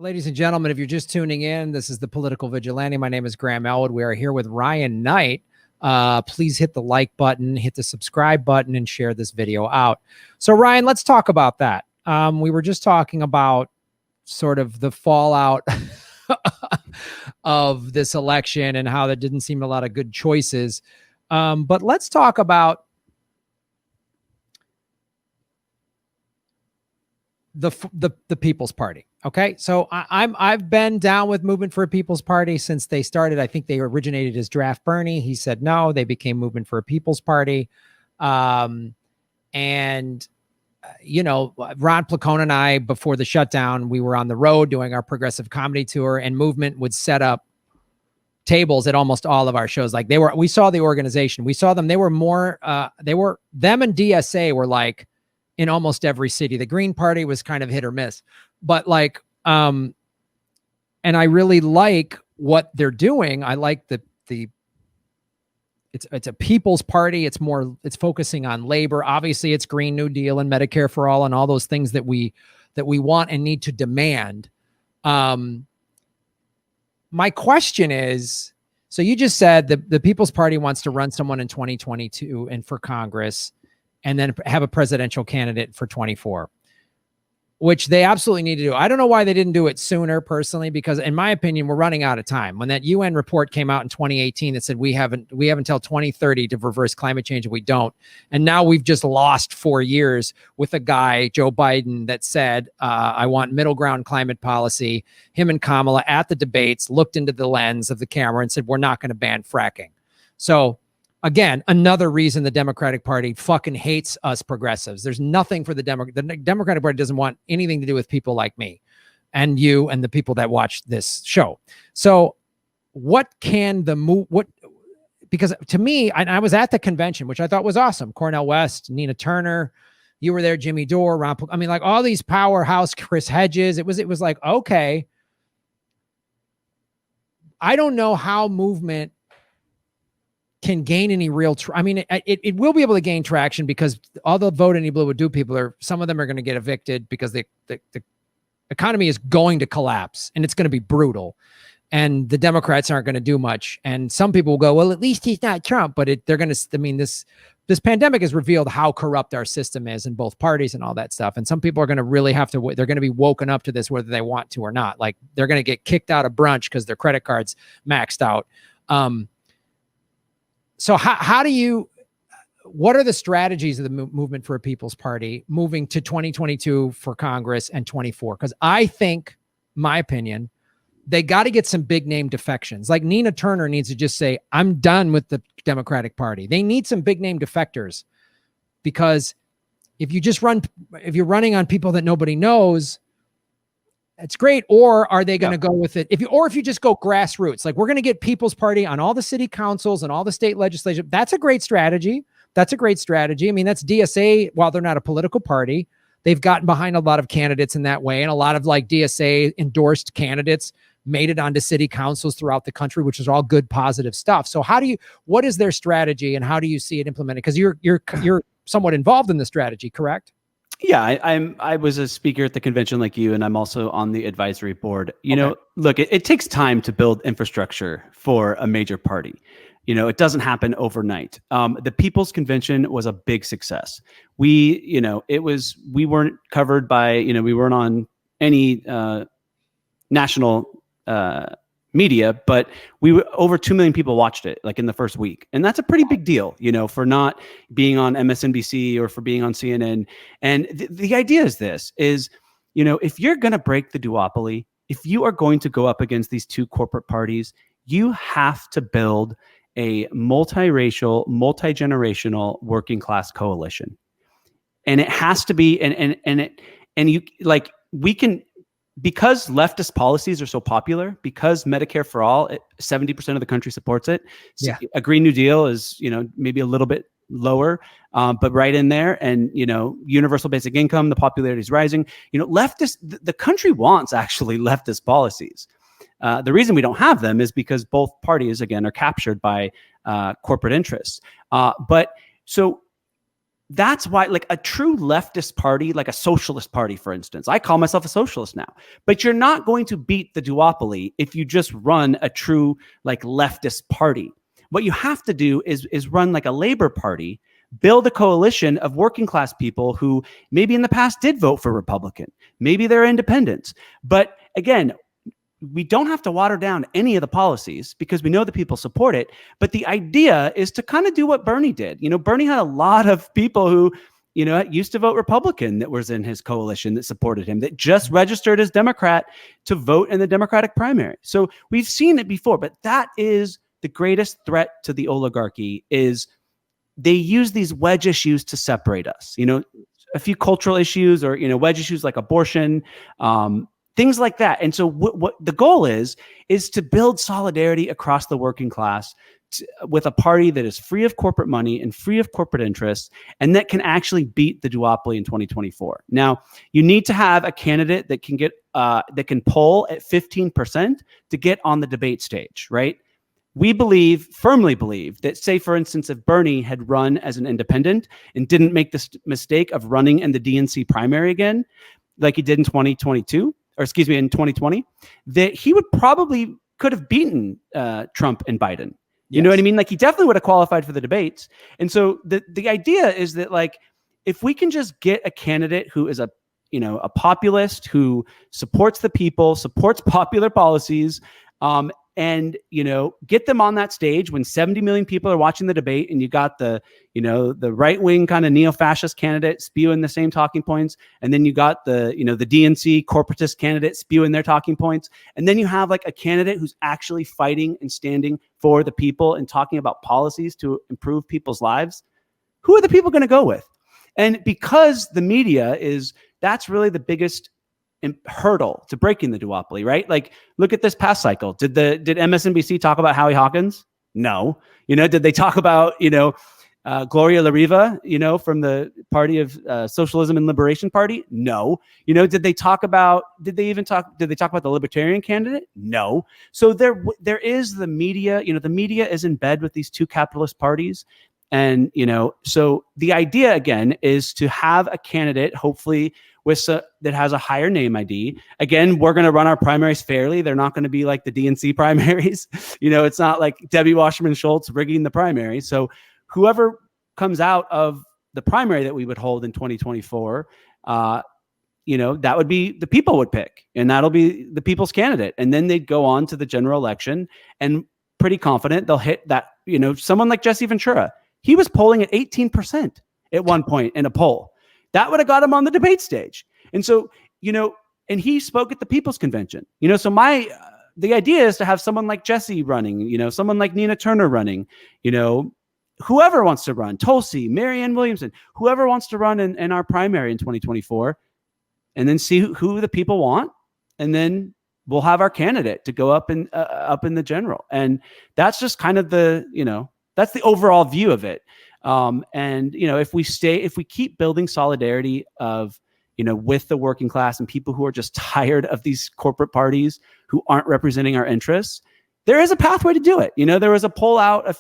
Ladies and gentlemen, if you're just tuning in, this is the Political Vigilante. My name is Graham Elwood. We are here with Ryan Knight. Please hit the like button, hit the subscribe button, and share this video out. So, Ryan, let's talk about that. We were just talking about sort of the fallout of this election and how there didn't seem a lot of good choices. But let's talk about the People's Party. Okay, so I've been down with Movement for a People's Party since they started. I think they originated as Draft Bernie. He said no. They became Movement for a People's Party, and you know, Ron Placone and I, before the shutdown, we were on the road doing our progressive comedy tour, and Movement would set up tables at almost all of our shows. Like we saw the organization, we saw them. They were them and DSA were like in almost every city. The Green Party was kind of hit or miss, but like, and I really like what they're doing. I like it's a people's party. It's focusing on labor. Obviously it's Green New Deal and Medicare for all and all those things that we want and need to demand. My question is, so you just said the People's Party wants to run someone in 2022 and for Congress, and then have a presidential candidate for 24, which they absolutely need to do. I don't know why they didn't do it sooner, personally, because in my opinion, we're running out of time. When that UN report came out in 2018 that said we have until 2030 to reverse climate change, and we don't. And now we've just lost 4 years with a guy, Joe Biden, that said, I want middle ground climate policy. Him and Kamala at the debates looked into the lens of the camera and said, we're not going to ban fracking. So again, another reason the Democratic Party fucking hates us progressives. There's nothing for the Democratic Party doesn't want anything to do with people like me and you and the people that watch this show. So what can because to me, I was at the convention, which I thought was awesome. Cornel West, Nina Turner, you were there, Jimmy Dore, like all these powerhouse, Chris Hedges. It was like, okay, I don't know how Movement can gain any real it will be able to gain traction, because all the Vote Any Blue would do people some of them are going to get evicted because the economy is going to collapse and it's going to be brutal, and the Democrats aren't going to do much. And some people will go, well, at least he's not Trump, but they're going to, this pandemic has revealed how corrupt our system is in both parties and all that stuff. And some people are going to really they're going to be woken up to this, whether they want to or not. Like they're going to get kicked out of brunch because their credit card's maxed out. So what are the strategies of the Movement for a People's Party moving to 2022 for Congress and 24? Because I think, my opinion, they got to get some big name defections. Like Nina Turner needs to just say, I'm done with the Democratic Party. They need some big name defectors, because if you're running on people that nobody knows, it's great. Or are they going to go with it? If you just go grassroots, like we're going to get People's Party on all the city councils and all the state legislature. That's a great strategy. I mean, that's DSA. While they're not a political party, they've gotten behind a lot of candidates in that way. And a lot of like DSA endorsed candidates made it onto city councils throughout the country, which is all good, positive stuff. So what is their strategy and how do you see it implemented? Because you're somewhat involved in the strategy, correct? Yeah, I was a speaker at the convention like you, and I'm also on the advisory board. You know, look, it takes time to build infrastructure for a major party. You know, it doesn't happen overnight. The People's Convention was a big success. We weren't covered by, we weren't on any national media, but over 2 million people watched it like in the first week. And that's a pretty big deal, for not being on MSNBC or for being on CNN. And the idea is if you're going to break the duopoly, if you are going to go up against these two corporate parties, you have to build a multiracial, multi-generational working class coalition. And it has to be, because leftist policies are so popular, because Medicare for all, 70% of the country supports it. Yeah. A Green New Deal is, maybe a little bit lower, but right in there. And, universal basic income, the popularity is rising. The country wants actually leftist policies. The reason we don't have them is because both parties, again, are captured by corporate interests. But so that's why, like, a true leftist party, like a socialist party, for instance, I call myself a socialist now, but you're not going to beat the duopoly if you just run a true, like, leftist party. What you have to do is run like a Labor Party, build a coalition of working class people who maybe in the past did vote for Republican, maybe they're independents. But again, we don't have to water down any of the policies because we know that people support it. But the idea is to kind of do what Bernie did. Bernie had a lot of people who, used to vote Republican that was in his coalition that supported him, that just registered as Democrat to vote in the Democratic primary. So we've seen it before, but that is the greatest threat to the oligarchy, is they use these wedge issues to separate us. A few cultural issues, or, wedge issues like abortion, things like that. And so what the goal is to build solidarity across the working class with a party that is free of corporate money and free of corporate interests, and that can actually beat the duopoly in 2024. Now, you need to have a candidate that can get that can poll at 15% to get on the debate stage, right? We firmly believe that, say, for instance, if Bernie had run as an independent and didn't make this mistake of running in the DNC primary again, like he did in 2022, or excuse me, in 2020, that he could have beaten Trump and Biden. You know what I mean? Like, he definitely would have qualified for the debates. And so the idea is that, like, if we can just get a candidate who is a populist, who supports the people, supports popular policies, and get them on that stage when 70 million people are watching the debate, and you got the right-wing kind of neo-fascist candidate spewing the same talking points, and then you got the DNC corporatist candidate spewing their talking points, and then you have like a candidate who's actually fighting and standing for the people and talking about policies to improve people's lives. Who are the people going to go with? And because the media that's really the biggest hurdle to breaking the duopoly, right? Like, look at this past cycle. Did MSNBC talk about Howie Hawkins? No. Did they talk about, Gloria La Riva, from the Party of Socialism and Liberation Party? No. Did they talk about the Libertarian candidate? No. So there is the media, the media is in bed with these two capitalist parties. And, so the idea again is to have a candidate, hopefully that has a higher name ID. Again, we're going to run our primaries fairly. They're not going to be like the DNC primaries. It's not like Debbie Wasserman Schultz rigging the primary. So whoever comes out of the primary that we would hold in 2024, that would be the people would pick, and that'll be the people's candidate. And then they'd go on to the general election, and pretty confident they'll hit that, someone like Jesse Ventura, he was polling at 18% at one point in a poll. That would have got him on the debate stage. And so, and he spoke at the People's Convention. So the idea is to have someone like Jesse running, someone like Nina Turner running, whoever wants to run, Tulsi, Marianne Williamson, whoever wants to run in our primary in 2024, and then see who the people want. And then we'll have our candidate to go up in the general. And that's just kind of that's the overall view of it. And if we keep building solidarity of, with the working class and people who are just tired of these corporate parties who aren't representing our interests, there is a pathway to do it. There was a poll out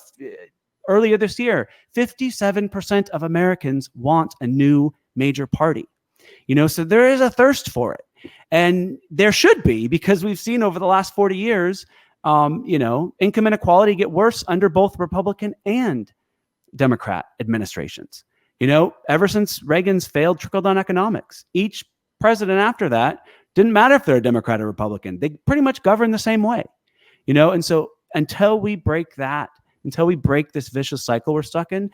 earlier this year, 57% of Americans want a new major party. So there is a thirst for it, and there should be, because we've seen over the last 40 years, income inequality get worse under both Republican and Democrat administrations. Ever since Reagan's failed trickle-down economics, each president after that, didn't matter if they're a Democrat or Republican, they pretty much govern the same way. And so until we break this vicious cycle we're stuck in,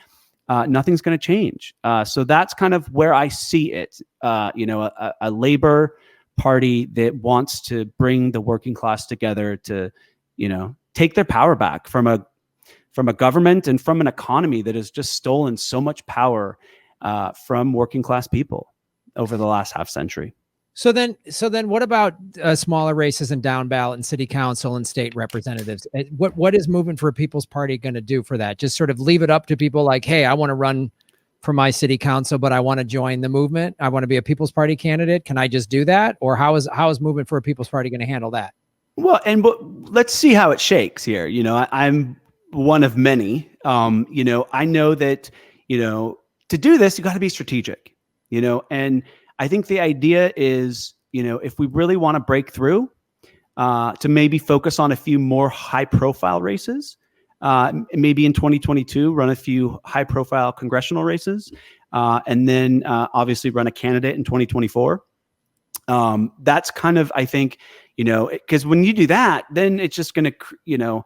nothing's going to change. So that's kind of where I see it. A labor party that wants to bring the working class together to, take their power back from a government and from an economy that has just stolen so much power from working class people over the last half century. So then what about smaller races and down ballot and city council and state representatives? What is Movement for a People's Party going to do for that? Just sort of leave it up to people like, hey, I want to run for my city council, but I want to join the movement. I want to be a People's Party candidate. Can I just do that? Or how is Movement for a People's Party going to handle that? Well, let's see how it shakes here. I'm one of many. I know that, to do this, you got to be strategic, and I think the idea is, if we really want to break through, to maybe focus on a few more high profile races, maybe in 2022, run a few high profile congressional races, and then obviously run a candidate in 2024. That's kind of, I think, because when you do that, then it's just going to,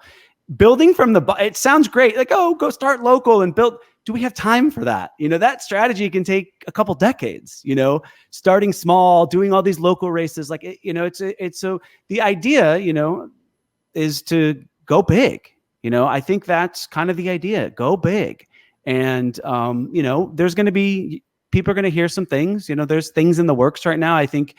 building from it sounds great. Like, oh, go start local and build. Do we have time for that? That strategy can take a couple decades, starting small, doing all these local races. Like, it's so the idea, is to go big. I think that's kind of the idea, go big. And, there's going to be, people are going to hear some things, there's things in the works right now. I think,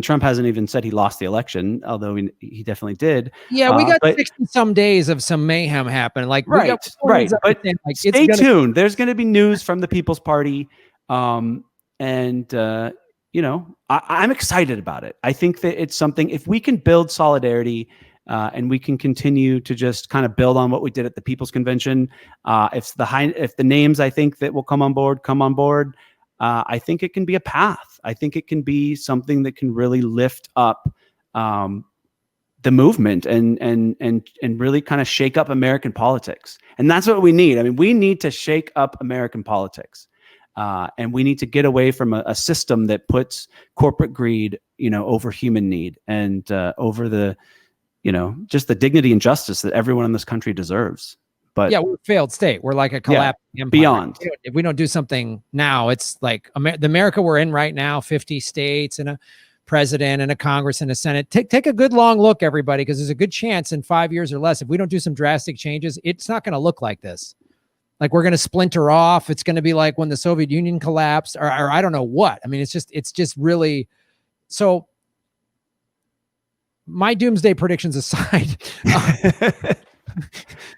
Trump hasn't even said he lost the election, although he definitely did. Yeah, we got 60 some days of some mayhem happening. Like, right. But stay tuned. There's going to be news from the People's Party. I'm excited about it. I think that it's something, if we can build solidarity, and we can continue to just kind of build on what we did at the People's Convention. If the names I think that will come on board, I think it can be a path. I think it can be something that can really lift up the movement and really kind of shake up American politics. And that's what we need. We need to shake up American politics. And we need to get away from a system that puts corporate greed, over human need and over the, just the dignity and justice that everyone in this country deserves. But yeah, we're a failed state. We're like a collapsed empire. Beyond. If we don't do something now, it's like the America we're in right now, 50 states and a president and a Congress and a Senate. Take a good long look, everybody, because there's a good chance in 5 years or less, if we don't do some drastic changes, it's not going to look like this. Like, we're going to splinter off. It's going to be like when the Soviet Union collapsed, or I don't know what. It's just really. So my doomsday predictions aside,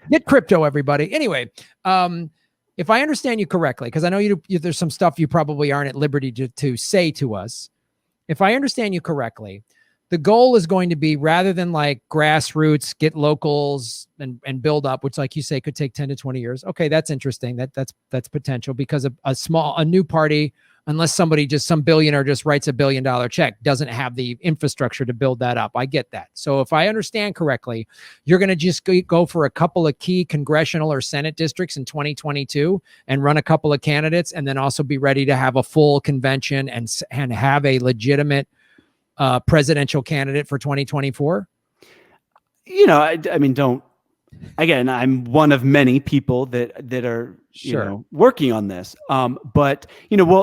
get crypto, everybody. Anyway, if I understand you correctly, because I know there's some stuff you probably aren't at liberty to say to us. If I understand you correctly, the goal is going to be, rather than like grassroots, get locals and build up, which, like you say, could take 10 to 20 years. Okay, that's interesting. That's potential, because a new party, unless some billionaire just writes $1 billion check, doesn't have the infrastructure to build that up. I get that. So if I understand correctly, you're going to just go for a couple of key congressional or Senate districts in 2022 and run a couple of candidates, and then also be ready to have a full convention and have a legitimate presidential candidate for 2024. Again, I'm one of many people that are working on this. But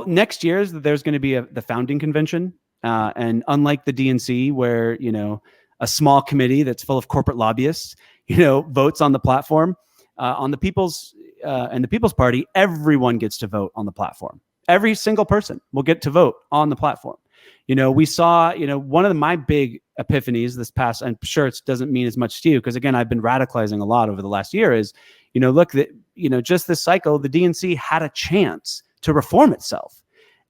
next year there's going to be the founding convention, and unlike the DNC, where a small committee that's full of corporate lobbyists votes on the platform, on the People's Party, everyone gets to vote on the platform. Every single person will get to vote on the platform. We saw, one of my big epiphanies this past, I'm sure it doesn't mean as much to you, because again, I've been radicalizing a lot over the last year, is, look, that, just this cycle, the DNC had a chance to reform itself.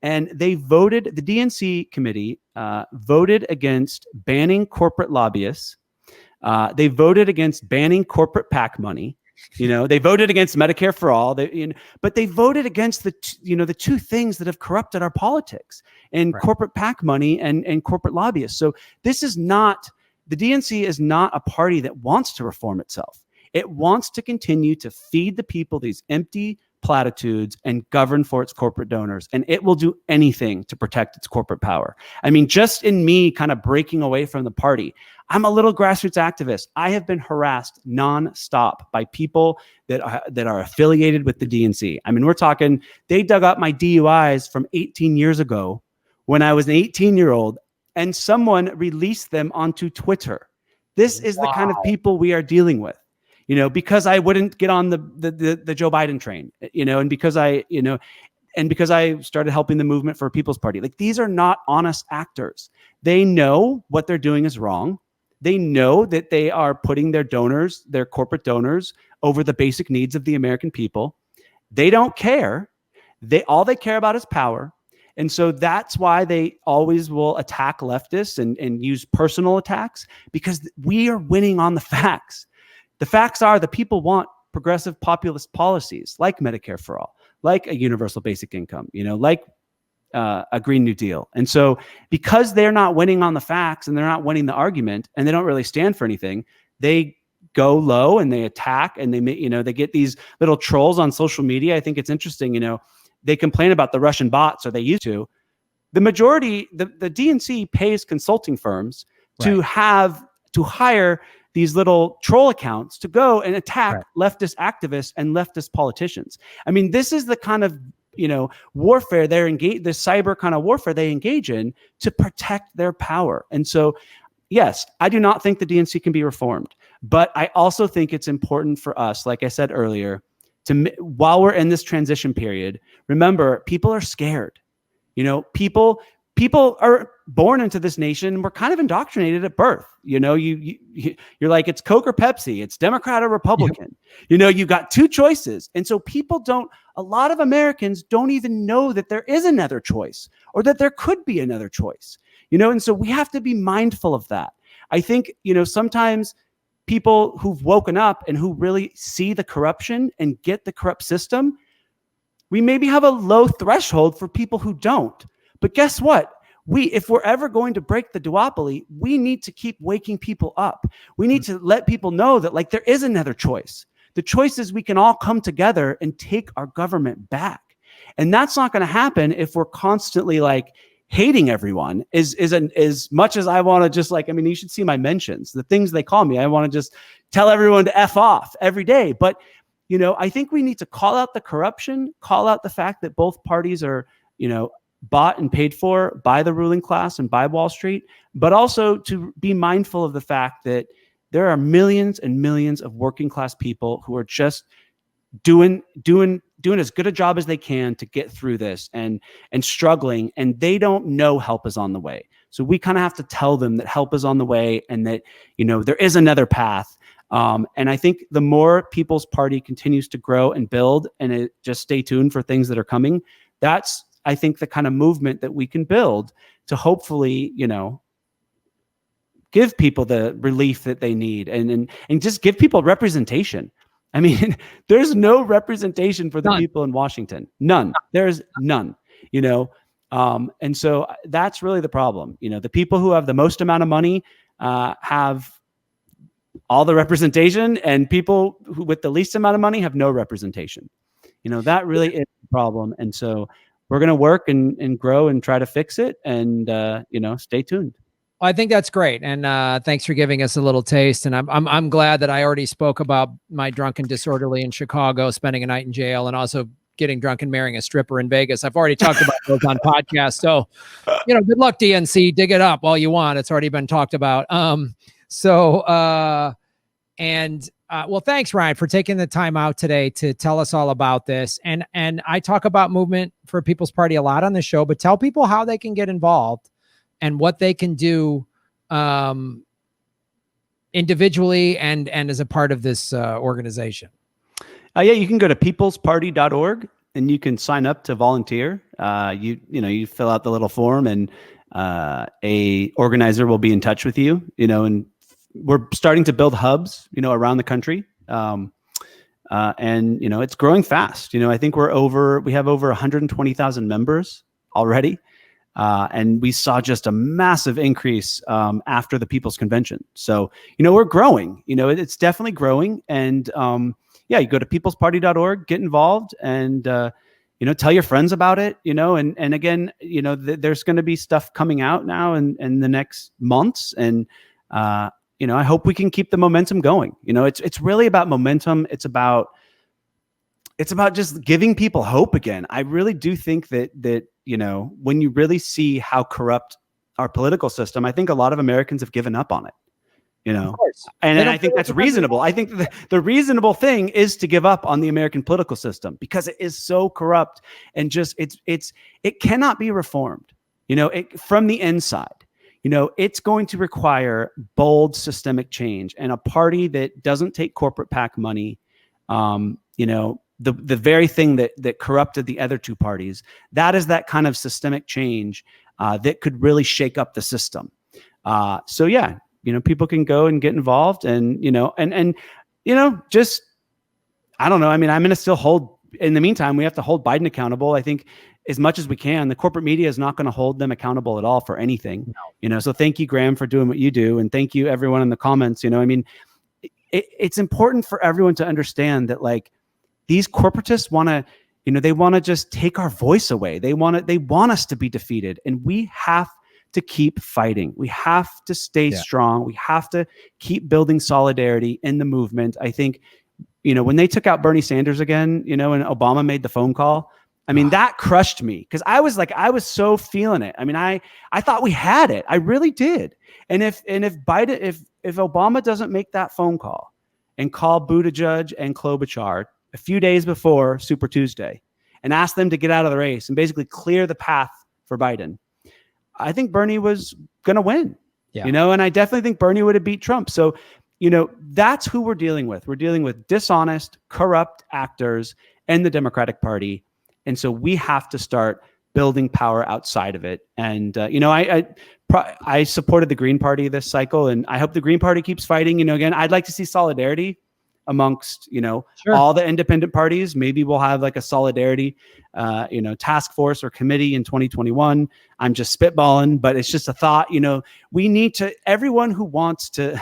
And the DNC committee voted against banning corporate lobbyists. They voted against banning corporate PAC money. They voted against Medicare for all. But they voted against the two things that have corrupted our politics, and corporate PAC money and corporate lobbyists. So the DNC is not a party that wants to reform itself. It wants to continue to feed the people these empty platitudes and govern for its corporate donors. And it will do anything to protect its corporate power. Just in me kind of breaking away from the party, I'm a little grassroots activist. I have been harassed nonstop by people that are affiliated with the DNC. We're talking, they dug up my DUIs from 18 years ago when I was an 18-year-old, and someone released them onto Twitter. This is the kind of people we are dealing with. Because I wouldn't get on the Joe Biden train, and because I started helping the movement for a People's Party. Like, these are not honest actors. They know what they're doing is wrong. They know that they are putting their corporate donors, over the basic needs of the American people. They don't care. All they care about is power. And so that's why they always will attack leftists and use personal attacks, because we are winning on the facts. The facts are the people want progressive populist policies like Medicare for all, like a universal basic income, like a Green New Deal. And so because they're not winning on the facts and they're not winning the argument and they don't really stand for anything, they go low and they attack and they get these little trolls on social media. I think it's interesting, they complain about the Russian bots, or they used to. The majority, the DNC pays consulting firms to hire these little troll accounts to go and attack leftist activists and leftist politicians. I mean, this is the kind of warfare they're engaged, the cyber kind of warfare they engage in to protect their power. And so, yes, I do not think the DNC can be reformed, but I also think it's important for us, like I said earlier, while we're in this transition period, remember, people are scared. People are born into this nation and we're kind of indoctrinated at birth. You're like, it's Coke or Pepsi, it's Democrat or Republican. You got two choices. And so a lot of Americans don't even know that there is another choice or that there could be another choice, and so we have to be mindful of that. I think, sometimes people who've woken up and who really see the corruption and get the corrupt system, we maybe have a low threshold for people who don't. But guess what? If we're ever going to break the duopoly, we need to keep waking people up. We need to let people know that there is another choice. The choice is we can all come together and take our government back. And that's not going to happen if we're constantly hating everyone as much as I want to just you should see my mentions, the things they call me. I want to just tell everyone to F off every day. But, I think we need to call out the corruption, call out the fact that both parties are, bought and paid for by the ruling class and by Wall Street, but also to be mindful of the fact that there are millions and millions of working class people who are just doing as good a job as they can to get through this and struggling, and they don't know help is on the way. So we kind of have to tell them that help is on the way and that, there is another path. And I think the more People's Party continues to grow and build, and just stay tuned for things that are coming, that's, I think, the kind of movement that we can build to hopefully, give people the relief that they need and just give people representation. I mean, there's no representation for the people in Washington. None. There's none, and so that's really the problem. The people who have the most amount of money have all the representation, and people who with the least amount of money have no representation. That really is the problem. And so we're going to work and grow and try to fix it, and stay tuned. Well, I think that's great, and thanks for giving us a little taste. And I'm glad that I already spoke about my drunken disorderly in Chicago, spending a night in jail, and also getting drunk and marrying a stripper in Vegas. I've already talked about those on podcasts. So, good luck, DNC. Dig it up all you want. It's already been talked about. Well, thanks, Ryan, for taking the time out today to tell us all about this. And I talk about Movement for People's Party a lot on the show, but tell people how they can get involved and what they can do individually and as a part of this organization. You can go to peoplesparty.org and you can sign up to volunteer. You fill out the little form, and a organizer will be in touch with you, and we're starting to build hubs, around the country. And it's growing fast. I think we have over 120,000 members already. And we saw just a massive increase after the People's Convention. So, we're growing, it's definitely growing. And you go to peoplesparty.org, get involved, and, tell your friends about it, and again, there's going to be stuff coming out now in the next months. And, I hope we can keep the momentum going. It's really about momentum. It's about just giving people hope again. I really do think that when you really see how corrupt our political system, I think a lot of Americans have given up on it. Of course. And I think that's reasonable. I think the reasonable thing is to give up on the American political system because it is so corrupt and just it cannot be reformed. From the inside. It's going to require bold systemic change, and a party that doesn't take corporate PAC money, the very thing that corrupted the other two parties, that is that kind of systemic change that could really shake up the system. People can go and get involved, and just I don't know. I mean, I'm going to still hold, in the meantime, we have to hold Biden accountable. I think as much as we can. The corporate media is not going to hold them accountable at all for anything. No. So thank you, Graham, for doing what you do. And thank you everyone in the comments. I mean, it's important for everyone to understand that like these corporatists want to, they want to just take our voice away. They want us to be defeated, and we have to keep fighting. We have to stay strong. We have to keep building solidarity in the movement. I think, when they took out Bernie Sanders again, and Obama made the phone call, I mean, that crushed me because I was so feeling it. I mean, I thought we had it. I really did. And if Obama doesn't make that phone call and call Buttigieg and Klobuchar a few days before Super Tuesday and ask them to get out of the race and basically clear the path for Biden, I think Bernie was going to win. Yeah. And I definitely think Bernie would have beat Trump. So, that's who we're dealing with. We're dealing with dishonest, corrupt actors in the Democratic Party. And so we have to start building power outside of it. And, I supported the Green Party this cycle, and I hope the Green Party keeps fighting. Again, I'd like to see solidarity amongst, all the independent parties. Maybe we'll have like a solidarity, task force or committee in 2021. I'm just spitballing, but it's just a thought. We need to, everyone who wants to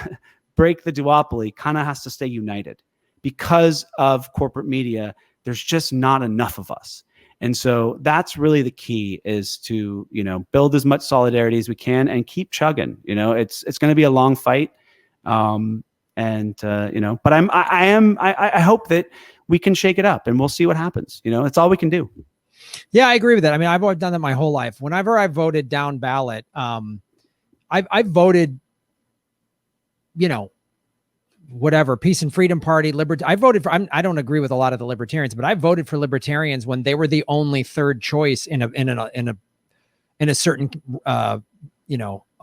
break the duopoly kind of has to stay united because of corporate media. There's just not enough of us. And so that's really the key, is to, build as much solidarity as we can and keep chugging. It's going to be a long fight. But I hope that we can shake it up and we'll see what happens. It's all we can do. Yeah, I agree with that. I mean, I've always done that my whole life. Whenever I voted down ballot, I voted, whatever, Peace and Freedom Party, I voted for, I don't agree with a lot of the libertarians, but I voted for libertarians when they were the only third choice in a certain,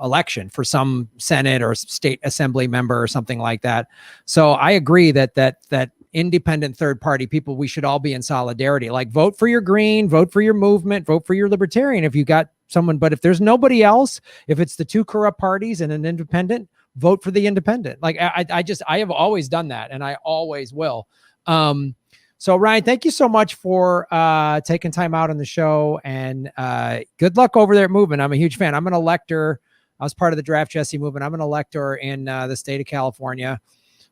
election for some Senate or state assembly member or something like that. So I agree that independent third party people, we should all be in solidarity. Like, vote for your Green, vote for your movement, vote for your libertarian if you got someone. But if there's nobody else, if it's the two corrupt parties and an independent, vote for the independent. Like, I have always done that, and I always will. So Ryan, thank you so much for taking time out on the show, and good luck over there at Movement. I'm a huge fan. I'm an elector. I was part of the Draft Jesse movement. I'm an elector in the state of California.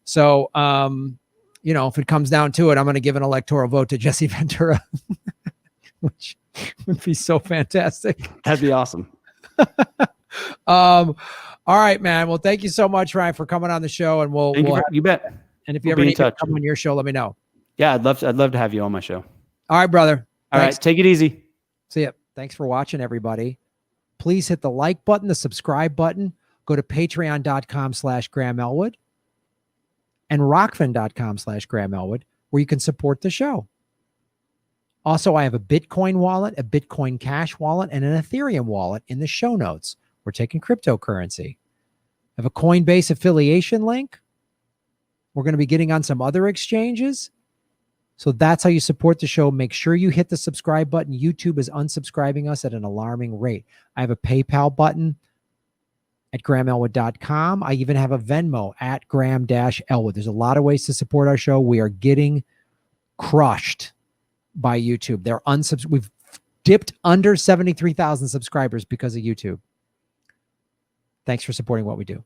So, if it comes down to it, I'm going to give an electoral vote to Jesse Ventura, which would be so fantastic. That'd be awesome. All right, man. Well, thank you so much, Ryan, for coming on the show, and you bet. And if you ever need to come on your show, let me know. Yeah, I'd love to have you on my show. All right, brother. All right, take it easy. See ya. Thanks for watching, everybody. Please hit the like button, the subscribe button. Go to patreon.com/Graham Elwood and rockfin.com/Graham Elwood, where you can support the show. Also, I have a Bitcoin wallet, a Bitcoin Cash wallet, and an Ethereum wallet in the show notes. We're taking cryptocurrency. I have a Coinbase affiliation link. We're going to be getting on some other exchanges. So that's how you support the show. Make sure you hit the subscribe button. YouTube is unsubscribing us at an alarming rate. I have a PayPal button at GrahamElwood.com. I even have a Venmo at Graham-Elwood. There's a lot of ways to support our show. We are getting crushed by YouTube. We've dipped under 73,000 subscribers because of YouTube. Thanks for supporting what we do.